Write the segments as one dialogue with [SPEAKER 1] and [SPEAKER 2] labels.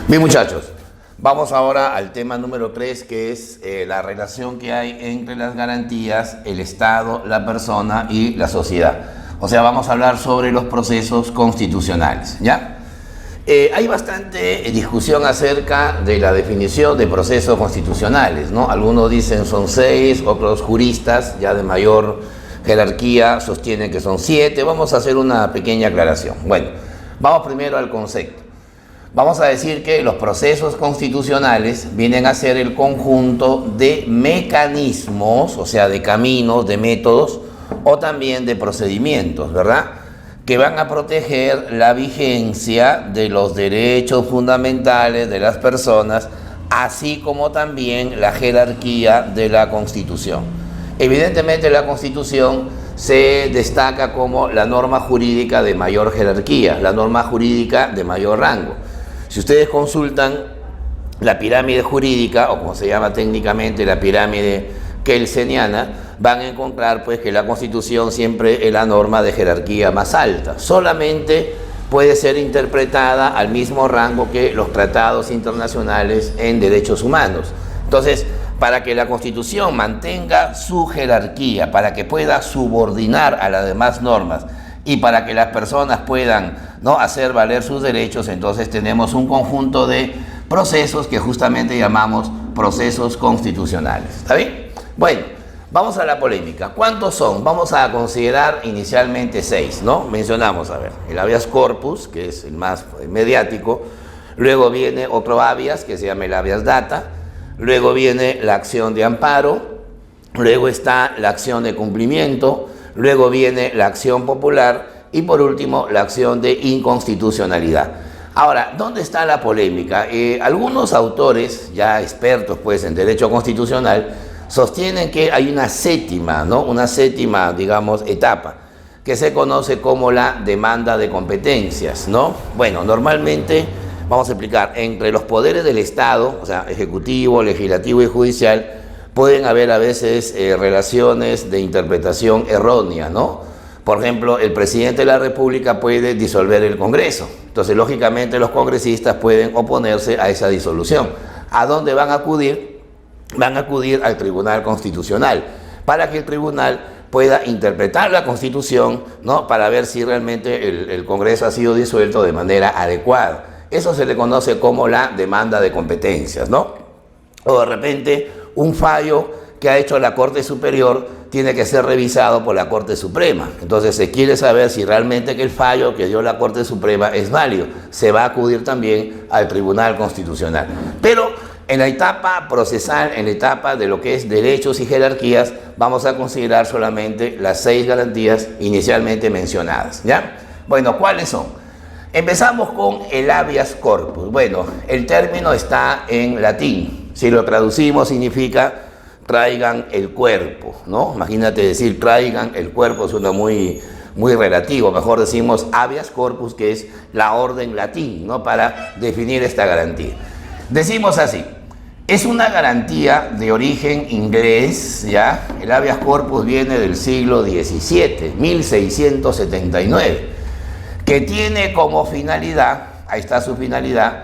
[SPEAKER 1] Bien, muchachos, vamos ahora al tema número 3, que es la relación que hay entre las garantías, el Estado, la persona y la sociedad. O sea, vamos a hablar sobre los procesos constitucionales, ¿ya? Hay bastante discusión acerca de la definición de procesos constitucionales, ¿no? Algunos dicen son 6, otros juristas ya de mayor jerarquía sostienen que son 7. Vamos a hacer una pequeña aclaración. Bueno, vamos primero al concepto. Vamos a decir que los procesos constitucionales vienen a ser el conjunto de mecanismos, o sea, de caminos, de métodos o también de procedimientos, ¿verdad?, que van a proteger la vigencia de los derechos fundamentales de las personas, así como también la jerarquía de la Constitución. Evidentemente, la Constitución se destaca como la norma jurídica de mayor jerarquía, la norma jurídica de mayor rango. Si ustedes consultan la pirámide jurídica, o como se llama técnicamente la pirámide kelseniana, van a encontrar pues que la Constitución siempre es la norma de jerarquía más alta. Solamente puede ser interpretada al mismo rango que los tratados internacionales en derechos humanos. Entonces, para que la Constitución mantenga su jerarquía, para que pueda subordinar a las demás normas y para que las personas puedan, ¿no?, hacer valer sus derechos, entonces tenemos un conjunto de procesos que justamente llamamos procesos constitucionales. ¿Está bien? Bueno, vamos a la polémica. ¿Cuántos son? Vamos a considerar inicialmente 6, ¿no? Mencionamos, a ver, el habeas corpus, que es el más mediático. Luego viene otro habeas, que se llama el habeas data. Luego viene la acción de amparo. Luego está la acción de cumplimiento. Luego viene la acción popular. Y por último, la acción de inconstitucionalidad. Ahora, ¿dónde está la polémica? Algunos autores, ya expertos pues en derecho constitucional, sostienen que hay una séptima, ¿no?, una séptima, digamos, etapa, que se conoce como la demanda de competencias, ¿no? Bueno, normalmente, vamos a explicar, entre los poderes del Estado, o sea, ejecutivo, legislativo y judicial, pueden haber a veces relaciones de interpretación errónea, ¿no? Por ejemplo, el presidente de la República puede disolver el Congreso. Entonces, lógicamente, los congresistas pueden oponerse a esa disolución. ¿A dónde van a acudir? Van a acudir al Tribunal Constitucional para que el tribunal pueda interpretar la Constitución, ¿no?, para ver si realmente el Congreso ha sido disuelto de manera adecuada. Eso se le conoce como la demanda de competencias, ¿no? O de repente un fallo que ha hecho la Corte Superior tiene que ser revisado por la Corte Suprema. Entonces se quiere saber si realmente que el fallo que dio la Corte Suprema es válido. Se va a acudir también al Tribunal Constitucional. Pero en la etapa procesal, en la etapa de lo que es derechos y jerarquías, vamos a considerar solamente las 6 garantías inicialmente mencionadas, ¿ya? Bueno, ¿cuáles son? Empezamos con el habeas corpus. Bueno, el término está en latín. Si lo traducimos significa traigan el cuerpo, ¿no? Imagínate decir traigan el cuerpo, suena muy relativo. Mejor decimos habeas corpus, que es la orden latín, ¿no?, para definir esta garantía. Decimos así: es una garantía de origen inglés, ¿ya? El habeas corpus viene del siglo XVII, 1679, que tiene como finalidad, ahí está su finalidad,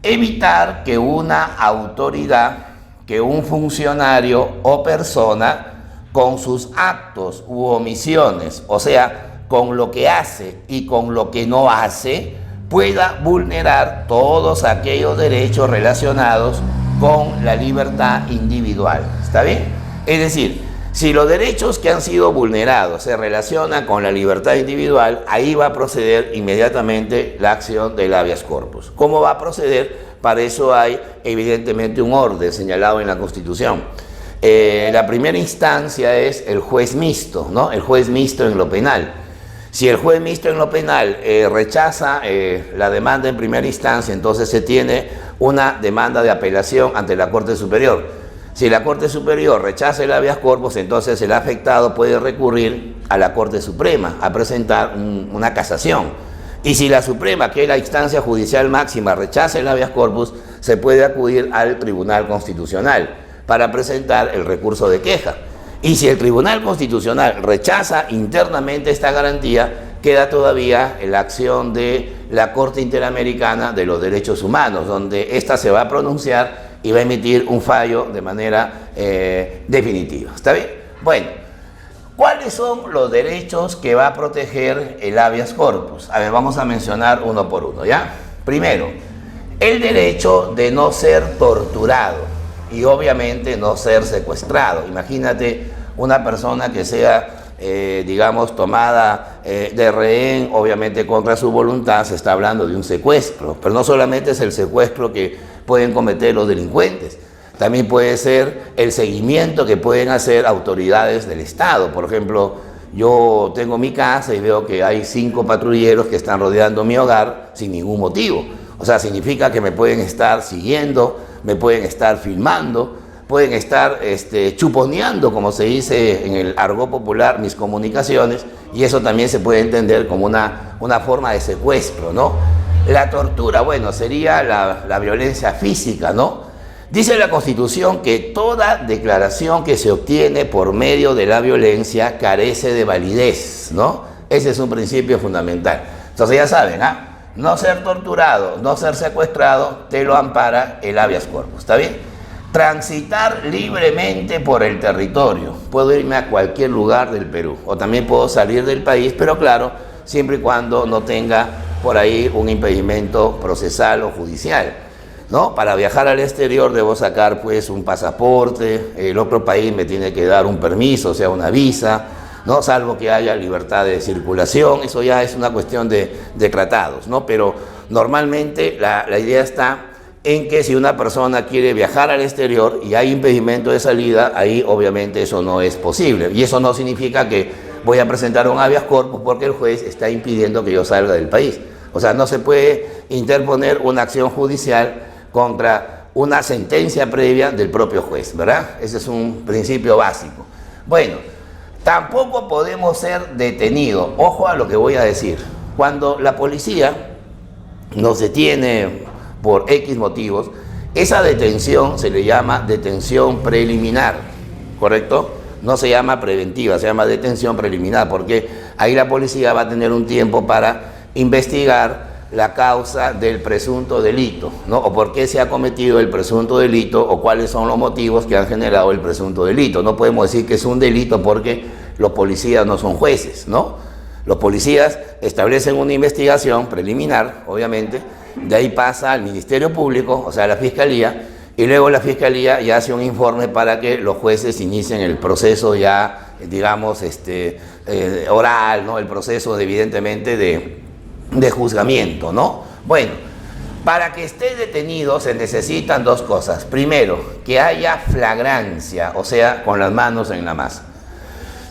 [SPEAKER 1] evitar que una autoridad, que un funcionario o persona, con sus actos u omisiones, o sea, con lo que hace y con lo que no hace, pueda vulnerar todos aquellos derechos relacionados con la libertad individual. ¿Está bien? Es decir, si los derechos que han sido vulnerados se relacionan con la libertad individual, ahí va a proceder inmediatamente la acción del habeas corpus. ¿Cómo va a proceder? Para eso hay evidentemente un orden señalado en la Constitución. La primera instancia es el juez mixto, ¿no? El juez mixto en lo penal. Si el juez mixto en lo penal rechaza la demanda en primera instancia, entonces se tiene una demanda de apelación ante la Corte Superior. Si la Corte Superior rechaza el habeas corpus, entonces el afectado puede recurrir a la Corte Suprema a presentar una casación. Y si la Suprema, que es la instancia judicial máxima, rechaza el habeas corpus, se puede acudir al Tribunal Constitucional para presentar el recurso de queja. Y si el Tribunal Constitucional rechaza internamente esta garantía, queda todavía la acción de la Corte Interamericana de los Derechos Humanos, donde ésta se va a pronunciar y va a emitir un fallo de manera definitiva. ¿Está bien? Bueno, ¿cuáles son los derechos que va a proteger el habeas corpus? A ver, vamos a mencionar uno por uno, ¿ya? Primero, el derecho de no ser torturado y obviamente no ser secuestrado. Imagínate una persona que sea, digamos, tomada de rehén, obviamente contra su voluntad, se está hablando de un secuestro, pero no solamente es el secuestro que pueden cometer los delincuentes, también puede ser el seguimiento que pueden hacer autoridades del Estado. Por ejemplo, yo tengo mi casa y veo que hay 5 patrulleros que están rodeando mi hogar sin ningún motivo. O sea, significa que me pueden estar siguiendo, me pueden estar filmando, pueden estar chuponeando, como se dice en el argot popular, mis comunicaciones, y eso también se puede entender como una forma de secuestro, ¿no? La tortura, bueno, sería la violencia física, ¿no? Dice la Constitución que toda declaración que se obtiene por medio de la violencia carece de validez, ¿no? Ese es un principio fundamental. Entonces ya saben, no ser torturado, no ser secuestrado, te lo ampara el habeas corpus, ¿está bien? Transitar libremente por el territorio. Puedo irme a cualquier lugar del Perú, o también puedo salir del país, pero claro, siempre y cuando no tenga por ahí un impedimento procesal o judicial, ¿no? Para viajar al exterior debo sacar pues un pasaporte, el otro país me tiene que dar un permiso, o sea, una visa, ¿no? Salvo que haya libertad de circulación, eso ya es una cuestión de tratados, ¿no? Pero normalmente la idea está en que si una persona quiere viajar al exterior y hay impedimento de salida, ahí obviamente eso no es posible. Y eso no significa que voy a presentar un habeas corpus porque el juez está impidiendo que yo salga del país. O sea, no se puede interponer una acción judicial contra una sentencia previa del propio juez, ¿verdad? Ese es un principio básico. Bueno, tampoco podemos ser detenidos. Ojo a lo que voy a decir. Cuando la policía nos detiene por X motivos, esa detención se le llama detención preliminar, ¿correcto? No se llama preventiva, se llama detención preliminar, porque ahí la policía va a tener un tiempo para investigar la causa del presunto delito, ¿no? O por qué se ha cometido el presunto delito, o cuáles son los motivos que han generado el presunto delito. No podemos decir que es un delito porque los policías no son jueces, ¿no? Los policías establecen una investigación preliminar, obviamente, de ahí pasa al Ministerio Público, o sea, a la Fiscalía, y luego la Fiscalía ya hace un informe para que los jueces inicien el proceso ya, digamos, oral, ¿no? El proceso, evidentemente, de juzgamiento, ¿no? Bueno, para que esté detenido se necesitan 2 cosas. Primero, que haya flagrancia, o sea, con las manos en la masa.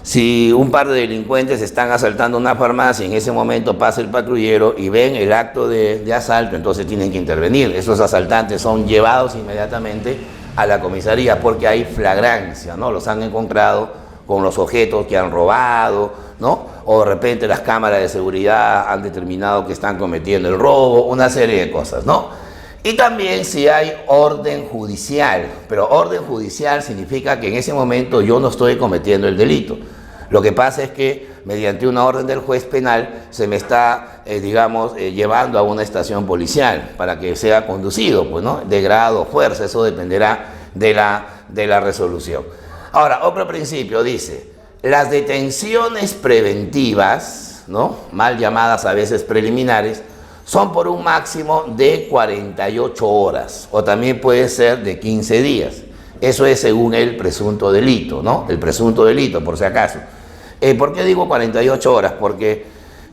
[SPEAKER 1] Si un par de delincuentes están asaltando una farmacia y en ese momento pasa el patrullero y ven el acto de asalto, entonces tienen que intervenir. Esos asaltantes son llevados inmediatamente a la comisaría porque hay flagrancia, ¿no? Los han encontrado con los objetos que han robado, ¿no? O de repente las cámaras de seguridad han determinado que están cometiendo el robo, una serie de cosas, ¿no? Y también si hay orden judicial, pero orden judicial significa que en ese momento yo no estoy cometiendo el delito. Lo que pasa es que mediante una orden del juez penal se me está, llevando a una estación policial para que sea conducido, pues, ¿no? De grado o fuerza, eso dependerá de la resolución. Ahora, otro principio dice, las detenciones preventivas, ¿no? Mal llamadas a veces preliminares, son por un máximo de 48 horas, o también puede ser de 15 días. Eso es según el presunto delito, ¿no? El presunto delito, por si acaso. ¿Por qué digo 48 horas? Porque,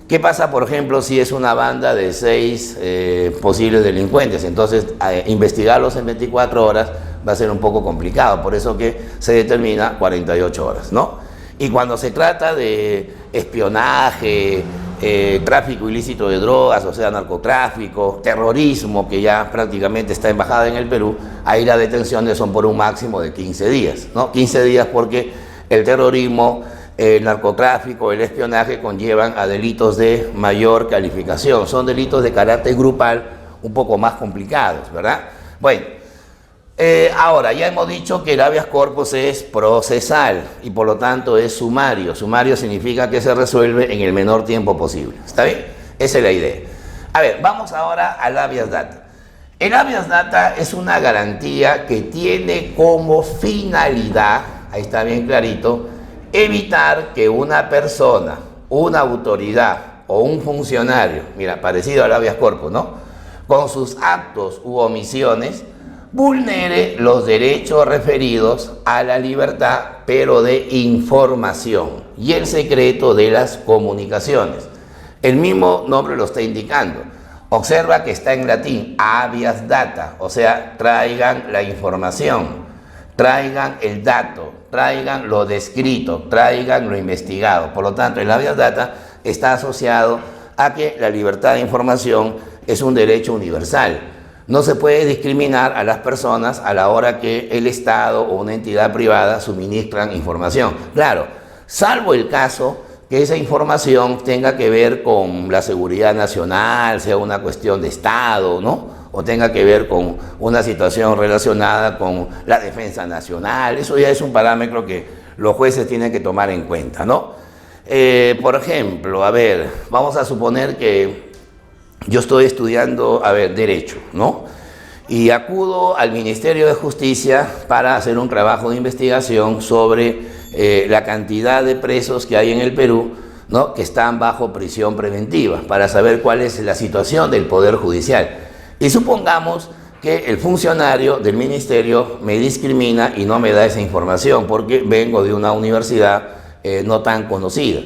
[SPEAKER 1] ¿qué pasa, por ejemplo, si es una banda de 6 posibles delincuentes? Entonces, investigarlos en 24 horas va a ser un poco complicado, por eso que se determina 48 horas, ¿no? Y cuando se trata de espionaje, tráfico ilícito de drogas, o sea, narcotráfico, terrorismo, que ya prácticamente está embajada en el Perú, ahí las detenciones son por un máximo de 15 días, ¿no? 15 días porque el terrorismo, el narcotráfico, el espionaje conllevan a delitos de mayor calificación, son delitos de carácter grupal un poco más complicados, ¿verdad? Bueno, Ahora, ya hemos dicho que el habeas corpus es procesal y por lo tanto es sumario. Sumario significa que se resuelve en el menor tiempo posible. ¿Está bien? Esa es la idea. A ver, vamos ahora al habeas data. El habeas data es una garantía que tiene como finalidad, ahí está bien clarito, evitar que una persona, una autoridad o un funcionario, mira, parecido al habeas corpus, ¿no?, con sus actos u omisiones, vulnere los derechos referidos a la libertad, pero de información y el secreto de las comunicaciones. El mismo nombre lo está indicando. Observa que está en latín, habeas data, o sea, traigan la información, traigan el dato, traigan lo descrito, traigan lo investigado. Por lo tanto, el habeas data está asociado a que la libertad de información es un derecho universal. No se puede discriminar a las personas a la hora que el Estado o una entidad privada suministran información. Claro, salvo el caso que esa información tenga que ver con la seguridad nacional, sea una cuestión de Estado, ¿no?, o tenga que ver con una situación relacionada con la defensa nacional. Eso ya es un parámetro que los jueces tienen que tomar en cuenta, ¿no? Por ejemplo, a ver, vamos a suponer que yo estoy estudiando, Derecho, ¿no?, y acudo al Ministerio de Justicia para hacer un trabajo de investigación sobre la cantidad de presos que hay en el Perú, ¿no?, que están bajo prisión preventiva, para saber cuál es la situación del Poder Judicial. Y supongamos que el funcionario del ministerio me discrimina y no me da esa información porque vengo de una universidad no tan conocida.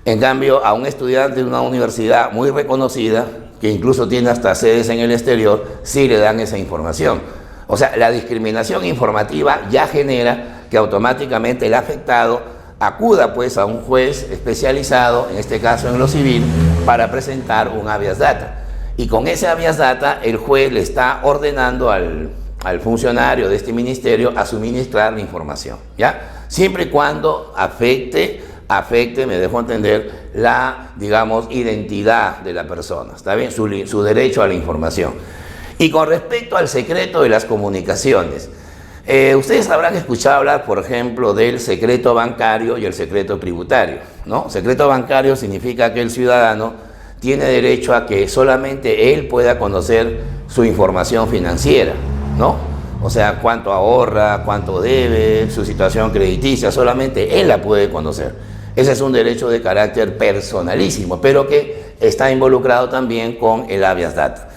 [SPEAKER 1] En cambio, a un estudiante de una universidad muy reconocida, que incluso tiene hasta sedes en el exterior, sí le dan esa información. O sea, la discriminación informativa ya genera que automáticamente el afectado acuda pues a un juez especializado, en este caso en lo civil, para presentar un habeas data. Y con ese habeas data el juez le está ordenando al funcionario de este ministerio a suministrar la información, ¿ya? Siempre y cuando afecte, me dejo entender, la, digamos, identidad de la persona, ¿está bien? Su derecho a la información. Y con respecto al secreto de las comunicaciones, ustedes habrán escuchado hablar, por ejemplo, del secreto bancario y el secreto tributario, ¿no? Secreto bancario significa que el ciudadano tiene derecho a que solamente él pueda conocer su información financiera, ¿no? O sea, cuánto ahorra, cuánto debe, su situación crediticia, solamente él la puede conocer. Ese es un derecho de carácter personalísimo, pero que está involucrado también con el habeas data.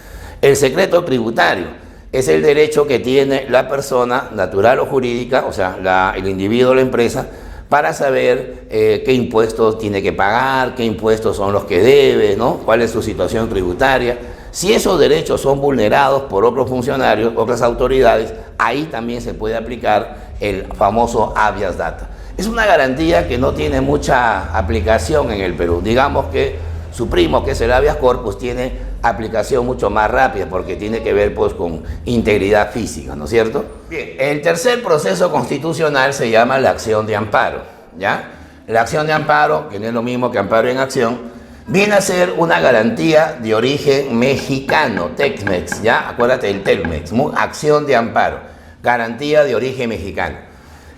[SPEAKER 1] El secreto tributario es el derecho que tiene la persona natural o jurídica, o sea, el individuo o la empresa, para saber qué impuestos tiene que pagar, qué impuestos son los que debe, ¿no?, cuál es su situación tributaria. Si esos derechos son vulnerados por otros funcionarios, otras autoridades, ahí también se puede aplicar el famoso habeas data. Es una garantía que no tiene mucha aplicación en el Perú. Digamos que su primo, que es el habeas corpus, tiene aplicación mucho más rápida porque tiene que ver pues con integridad física, ¿no es cierto? Bien, el tercer proceso constitucional se llama la acción de amparo, ¿ya? La acción de amparo, que no es lo mismo que amparo en acción, viene a ser una garantía de origen mexicano, Tex-Mex, ¿ya? Acuérdate del Tex-Mex, acción de amparo, garantía de origen mexicano,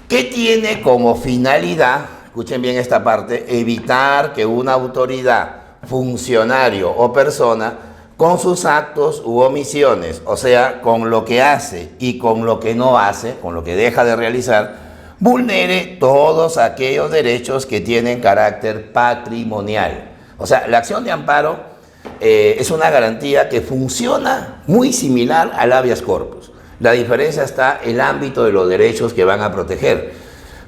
[SPEAKER 1] que tiene como finalidad, escuchen bien esta parte, evitar que una autoridad, funcionario o persona, con sus actos u omisiones, o sea, con lo que hace y con lo que no hace, con lo que deja de realizar, vulnere todos aquellos derechos que tienen carácter patrimonial. O sea, la acción de amparo es una garantía que funciona muy similar al habeas corpus. La diferencia está en el ámbito de los derechos que van a proteger.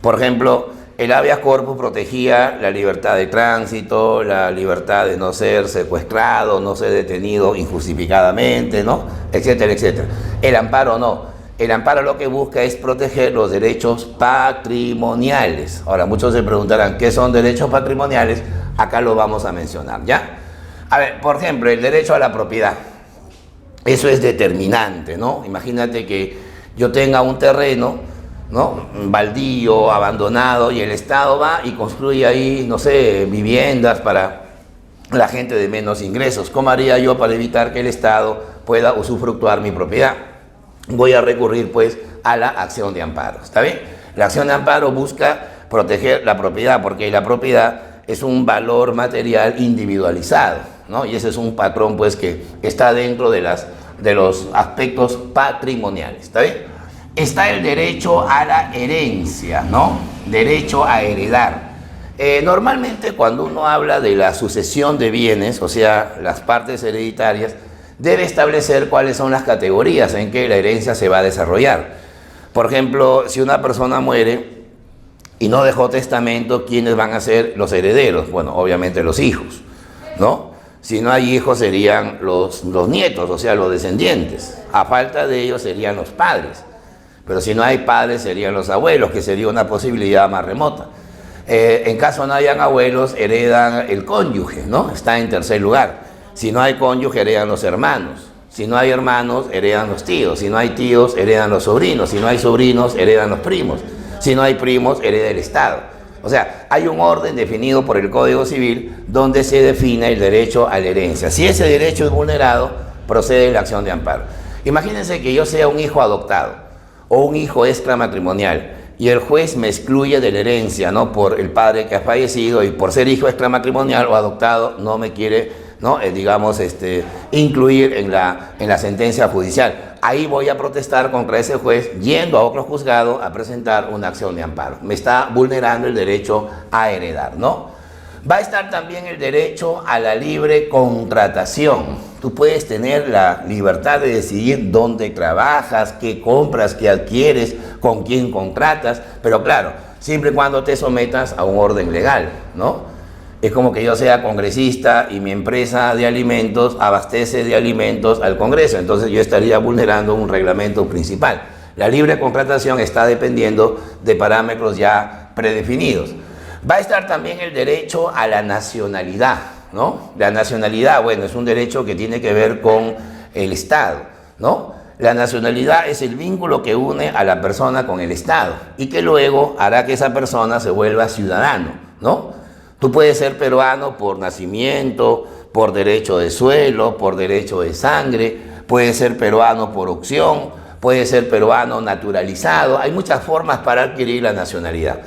[SPEAKER 1] Por ejemplo, el habeas corpus protegía la libertad de tránsito, la libertad de no ser secuestrado, no ser detenido injustificadamente, ¿no?, etcétera, etcétera. El amparo no. El amparo lo que busca es proteger los derechos patrimoniales. Ahora, muchos se preguntarán, ¿qué son derechos patrimoniales? Acá lo vamos a mencionar, ¿ya? A ver, por ejemplo, el derecho a la propiedad. Eso es determinante, ¿no? Imagínate que yo tenga un terreno, ¿no?, baldío, abandonado, y el Estado va y construye ahí, no sé, viviendas para la gente de menos ingresos. ¿Cómo haría yo para evitar que el Estado pueda usufructuar mi propiedad? voy a recurrir pues a la acción de amparo. ¿Está bien? La acción de amparo busca proteger la propiedad, porque la propiedad es un valor material individualizado, ¿no? Y ese es un patrón pues que está dentro de los aspectos patrimoniales. ¿Está bien? Está el derecho a la herencia, ¿no? Derecho a heredar. Normalmente cuando uno habla de la sucesión de bienes, o sea, las partes hereditarias, debe establecer cuáles son las categorías en que la herencia se va a desarrollar. Por ejemplo, si una persona muere y no dejó testamento, ¿quiénes van a ser los herederos? Bueno, obviamente los hijos, ¿no? Si no hay hijos serían los nietos, o sea, los descendientes. A falta de ellos serían los padres. Pero si no hay padres serían los abuelos, que sería una posibilidad más remota. En caso no hayan abuelos, heredan el cónyuge, ¿no? Está en tercer lugar. Si no hay cónyuge, heredan los hermanos. Si no hay hermanos, heredan los tíos. Si no hay tíos, heredan los sobrinos. Si no hay sobrinos, heredan los primos. Si no hay primos, hereda el Estado. O sea, hay un orden definido por el Código Civil donde se define el derecho a la herencia. Si ese derecho es vulnerado, procede la acción de amparo. Imagínense que yo sea un hijo adoptado o un hijo extramatrimonial y el juez me excluye de la herencia, ¿no? Por el padre que ha fallecido, y por ser hijo extramatrimonial o adoptado no me quiere, ¿no? Incluir en la sentencia judicial. Ahí voy a protestar contra ese juez yendo a otro juzgado a presentar una acción de amparo. Me está vulnerando el derecho a heredar, ¿no? Va a estar también el derecho a la libre contratación. Tú puedes tener la libertad de decidir dónde trabajas, qué compras, qué adquieres, con quién contratas, pero claro, siempre y cuando te sometas a un orden legal, ¿no? Es como que yo sea congresista y mi empresa de alimentos abastece de alimentos al Congreso, entonces yo estaría vulnerando un reglamento principal. La libre contratación está dependiendo de parámetros ya predefinidos. Va a estar también el derecho a la nacionalidad, ¿no? La nacionalidad, bueno, es un derecho que tiene que ver con el Estado, ¿no? La nacionalidad es el vínculo que une a la persona con el Estado y que luego hará que esa persona se vuelva ciudadano, ¿no? Tú puedes ser peruano por nacimiento, por derecho de suelo, por derecho de sangre, puedes ser peruano por opción, puedes ser peruano naturalizado. Hay muchas formas para adquirir la nacionalidad.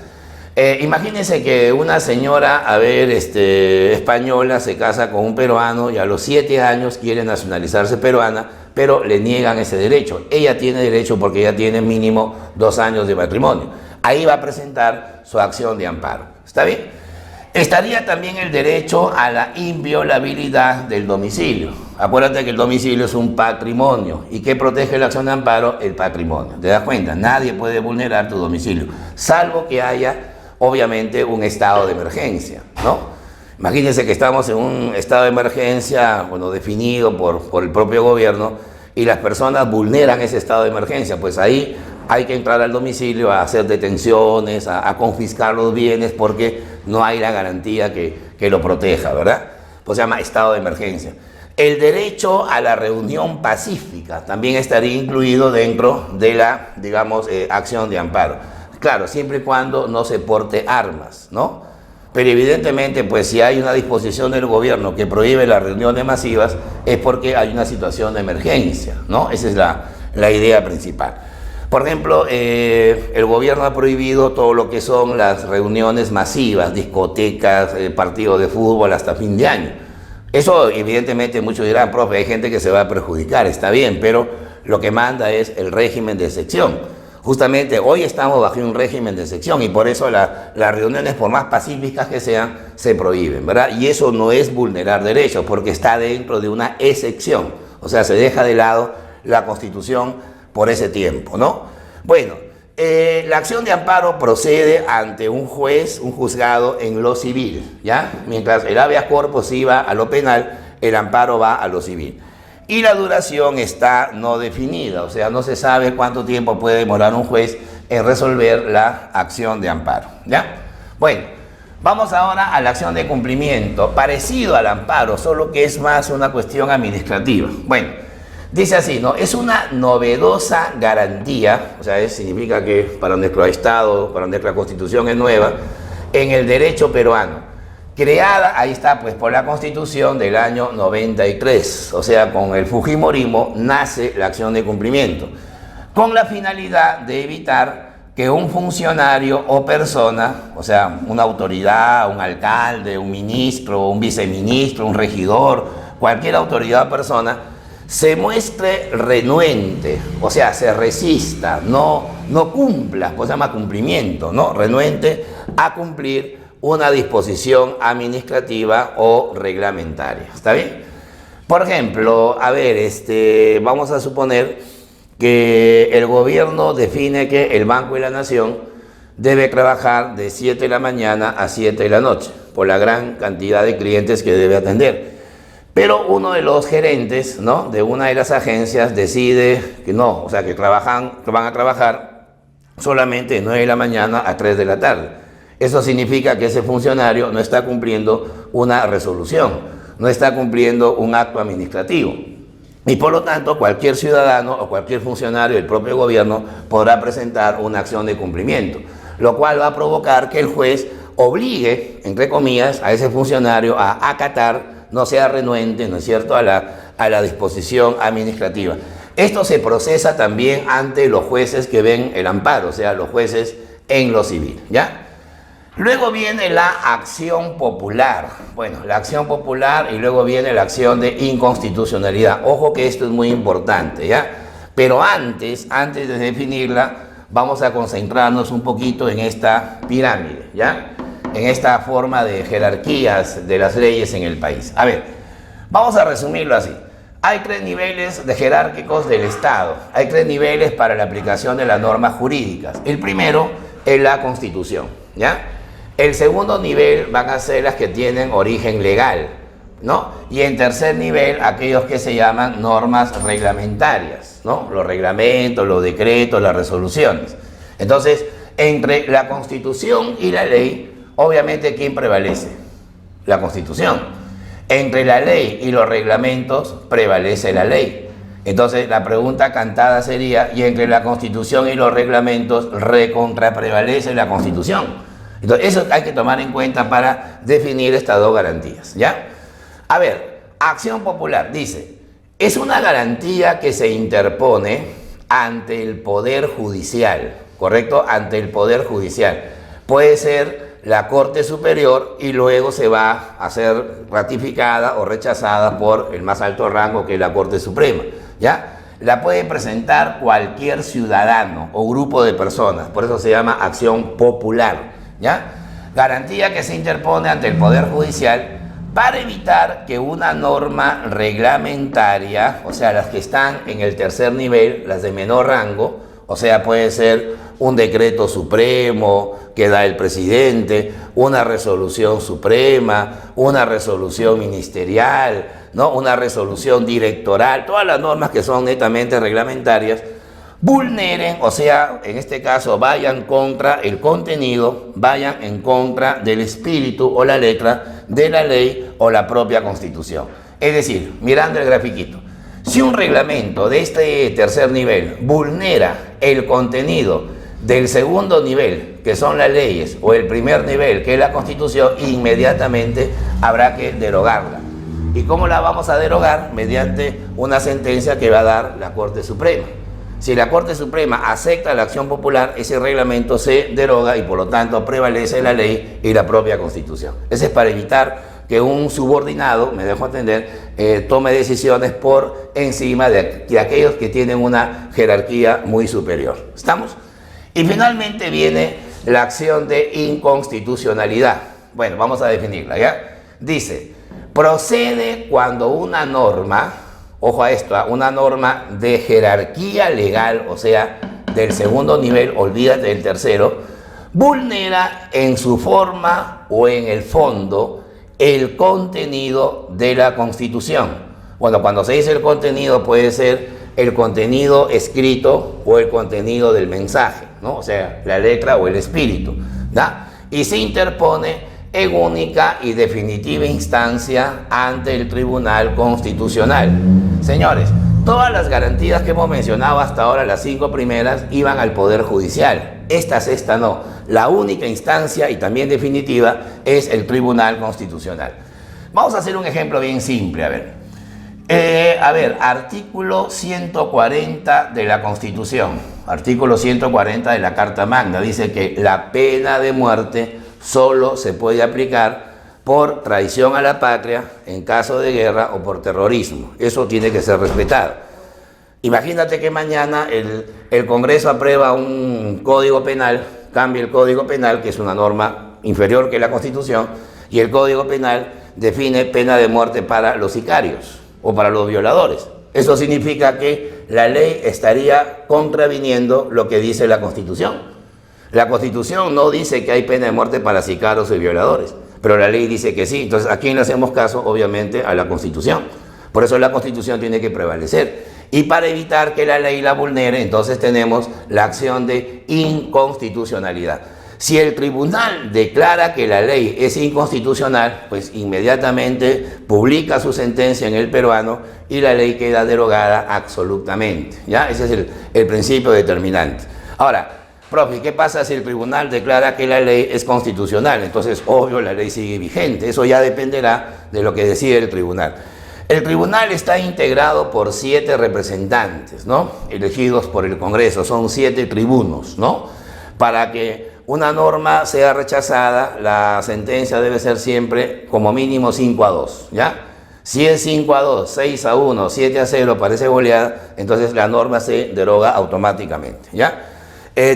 [SPEAKER 1] Imagínense que una señora, española, se casa con un peruano y a los 7 años quiere nacionalizarse peruana, pero le niegan ese derecho. Ella tiene derecho porque ella tiene mínimo 2 años de matrimonio. Ahí va a presentar su acción de amparo. ¿Está bien? Estaría también el derecho a la inviolabilidad del domicilio. Acuérdate que el domicilio es un patrimonio. ¿Y qué protege la acción de amparo? El patrimonio. ¿Te das cuenta? Nadie puede vulnerar tu domicilio, salvo que haya, obviamente, un estado de emergencia, ¿no? Imagínense que estamos en un estado de emergencia, bueno, definido por el propio gobierno, y las personas vulneran ese estado de emergencia. Pues ahí hay que entrar al domicilio a hacer detenciones, a confiscar los bienes, porque no hay la garantía que lo proteja, ¿verdad? Pues se llama estado de emergencia. El derecho a la reunión pacífica también estaría incluido dentro de la, acción de amparo. Claro, siempre y cuando no se porte armas, ¿no? Pero evidentemente, pues si hay una disposición del gobierno que prohíbe las reuniones masivas, es porque hay una situación de emergencia, ¿no? Esa es la idea principal. Por ejemplo, el gobierno ha prohibido todo lo que son las reuniones masivas, discotecas, partidos de fútbol hasta fin de año. Eso evidentemente muchos dirán, profe, hay gente que se va a perjudicar, está bien, pero lo que manda es el régimen de excepción. Justamente hoy estamos bajo un régimen de excepción y por eso las reuniones, por más pacíficas que sean, se prohíben, ¿verdad? Y eso no es vulnerar derechos porque está dentro de una excepción. O sea, se deja de lado la Constitución por ese tiempo, ¿no? Bueno, la acción de amparo procede ante un juez, un juzgado en lo civil, ¿ya? Mientras el habeas corpus iba a lo penal, el amparo va a lo civil. Y la duración está no definida, o sea, no se sabe cuánto tiempo puede demorar un juez en resolver la acción de amparo, ¿ya? Bueno, vamos ahora a la acción de cumplimiento, parecido al amparo, solo que es más una cuestión administrativa. Bueno, dice así, ¿no? Es una novedosa garantía, o sea, significa que para nuestro Estado, para nuestra Constitución es nueva, en el derecho peruano. Creada, ahí está, pues por la Constitución del año 93, o sea, con el Fujimorismo nace la acción de cumplimiento. con la finalidad de evitar que un funcionario o persona, o sea, una autoridad, un alcalde, un ministro, un viceministro, un regidor, cualquier autoridad o persona, se muestre renuente, o sea, se resista, no cumpla, pues se llama cumplimiento, ¿no? Renuente a cumplir una disposición administrativa o reglamentaria. ¿Está bien? Por ejemplo, a ver, vamos a suponer que el gobierno define que el Banco de la Nación debe trabajar de 7 de la mañana a 7 de la noche, por la gran cantidad de clientes que debe atender. Pero uno de los gerentes, ¿no?, de una de las agencias decide que no, o sea, que van a trabajar solamente de 9 de la mañana a 3 de la tarde. Eso significa que ese funcionario no está cumpliendo una resolución, no está cumpliendo un acto administrativo. Y por lo tanto, cualquier ciudadano o cualquier funcionario del propio gobierno podrá presentar una acción de cumplimiento, lo cual va a provocar que el juez obligue, entre comillas, a ese funcionario a acatar, no sea renuente, ¿no es cierto?, a la disposición administrativa. Esto se procesa también ante los jueces que ven el amparo, o sea, los jueces en lo civil, ¿ya? Luego viene la acción popular. Bueno, la acción popular y luego viene la acción de inconstitucionalidad. Ojo que esto es muy importante, ¿ya? Pero antes de definirla, vamos a concentrarnos un poquito en esta pirámide, ¿ya? En esta forma de jerarquías de las leyes en el país. A ver, vamos a resumirlo así. Hay 3 niveles de jerárquicos del Estado. Hay 3 niveles para la aplicación de las normas jurídicas. El primero es la Constitución, ¿ya? El segundo nivel van a ser las que tienen origen legal, ¿no? Y en tercer nivel, aquellos que se llaman normas reglamentarias, ¿no? Los reglamentos, los decretos, las resoluciones. Entonces, entre la Constitución y la ley, obviamente, ¿quién prevalece? La Constitución. Entre la ley y los reglamentos, prevalece la ley. Entonces, la pregunta cantada sería, ¿y entre la Constitución y los reglamentos, prevalece la Constitución? Entonces, eso hay que tomar en cuenta para definir estas 2 garantías, ¿ya? A ver, acción popular, dice, es una garantía que se interpone ante el Poder Judicial, ¿correcto? Ante el Poder Judicial. Puede ser la Corte Superior y luego se va a ser ratificada o rechazada por el más alto rango, que es la Corte Suprema, ¿ya? La puede presentar cualquier ciudadano o grupo de personas, por eso se llama acción popular, ¿ya? Garantía que se interpone ante el Poder Judicial para evitar que una norma reglamentaria, o sea, las que están en el tercer nivel, las de menor rango, o sea, puede ser un decreto supremo que da el presidente, una resolución suprema, una resolución ministerial, ¿no?, una resolución directoral, todas las normas que son netamente reglamentarias, vulneren, o sea, en este caso vayan contra el contenido, vayan en contra del espíritu o la letra de la ley o la propia Constitución. Es decir, mirando el grafiquito, si un reglamento de este tercer nivel vulnera el contenido del segundo nivel, que son las leyes, o el primer nivel, que es la Constitución, inmediatamente habrá que derogarla. ¿Y cómo la vamos a derogar? Mediante una sentencia que va a dar la Corte Suprema. Si la Corte Suprema acepta la acción popular, ese reglamento se deroga y por lo tanto prevalece la ley y la propia Constitución. Eso es para evitar que un subordinado, me dejo entender, tome decisiones por encima de aquellos que tienen una jerarquía muy superior. ¿Estamos? Y finalmente viene la acción de inconstitucionalidad. Bueno, vamos a definirla, ¿ya? Dice, procede cuando una norma, ojo a esto, una norma de jerarquía legal, o sea, del segundo nivel, olvídate del tercero, vulnera en su forma o en el fondo el contenido de la Constitución. Bueno, cuando se dice el contenido, puede ser el contenido escrito o el contenido del mensaje, ¿no? O sea, la letra o el espíritu, ¿no? Y se interpone en única y definitiva instancia ante el Tribunal Constitucional. Señores, todas las garantías que hemos mencionado hasta ahora, las 5 primeras, iban al Poder Judicial. Esta no. La única instancia y también definitiva es el Tribunal Constitucional. Vamos a hacer un ejemplo bien simple, a ver. A ver, artículo 140 de la Constitución, artículo 140 de la Carta Magna, dice que la pena de muerte solo se puede aplicar por traición a la patria en caso de guerra o por terrorismo. Eso tiene que ser respetado. Imagínate que mañana el Congreso aprueba un código penal, cambia el código penal, que es una norma inferior que la Constitución, y el código penal define pena de muerte para los sicarios o para los violadores. Eso significa que la ley estaría contraviniendo lo que dice la Constitución. La Constitución no dice que hay pena de muerte para sicarios y violadores, pero la ley dice que sí. Entonces, ¿a quién le hacemos caso? Obviamente a la Constitución. Por eso la Constitución tiene que prevalecer. Y para evitar que la ley la vulnere, entonces tenemos la acción de inconstitucionalidad. Si el tribunal declara que la ley es inconstitucional, pues inmediatamente publica su sentencia en el peruano y la ley queda derogada absolutamente, ¿ya? Ese es el principio determinante. Ahora, profe, ¿qué pasa si el tribunal declara que la ley es constitucional? Entonces, obvio, la ley sigue vigente. Eso ya dependerá de lo que decide el tribunal. El tribunal está integrado por 7 representantes, ¿no? Elegidos por el Congreso. Son 7 tribunos, ¿no? Para que una norma sea rechazada, la sentencia debe ser siempre como mínimo 5-2, ¿ya? Si es 5-2, 6-1, 7-0, parece goleada, entonces la norma se deroga automáticamente, ¿ya?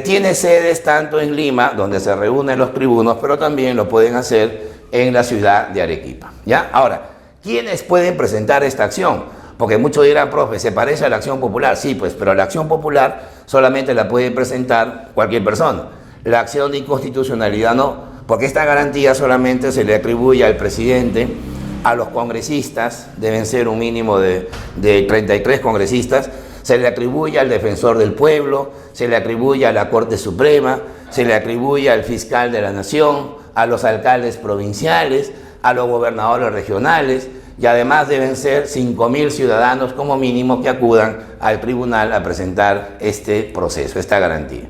[SPEAKER 1] Tiene sedes tanto en Lima, donde se reúnen los tribunos, pero también lo pueden hacer en la ciudad de Arequipa, ¿ya? Ahora, ¿quiénes pueden presentar esta acción? Porque muchos dirán, profe, ¿se parece a la acción popular? Sí, pues, pero la acción popular solamente la puede presentar cualquier persona. La acción de inconstitucionalidad no, porque esta garantía solamente se le atribuye al presidente, a los congresistas, deben ser un mínimo de 33 congresistas, se le atribuye al defensor del pueblo, se le atribuye a la Corte Suprema, se le atribuye al fiscal de la nación, a los alcaldes provinciales, a los gobernadores regionales, y además deben ser 5.000 ciudadanos como mínimo que acudan al tribunal a presentar este proceso, esta garantía.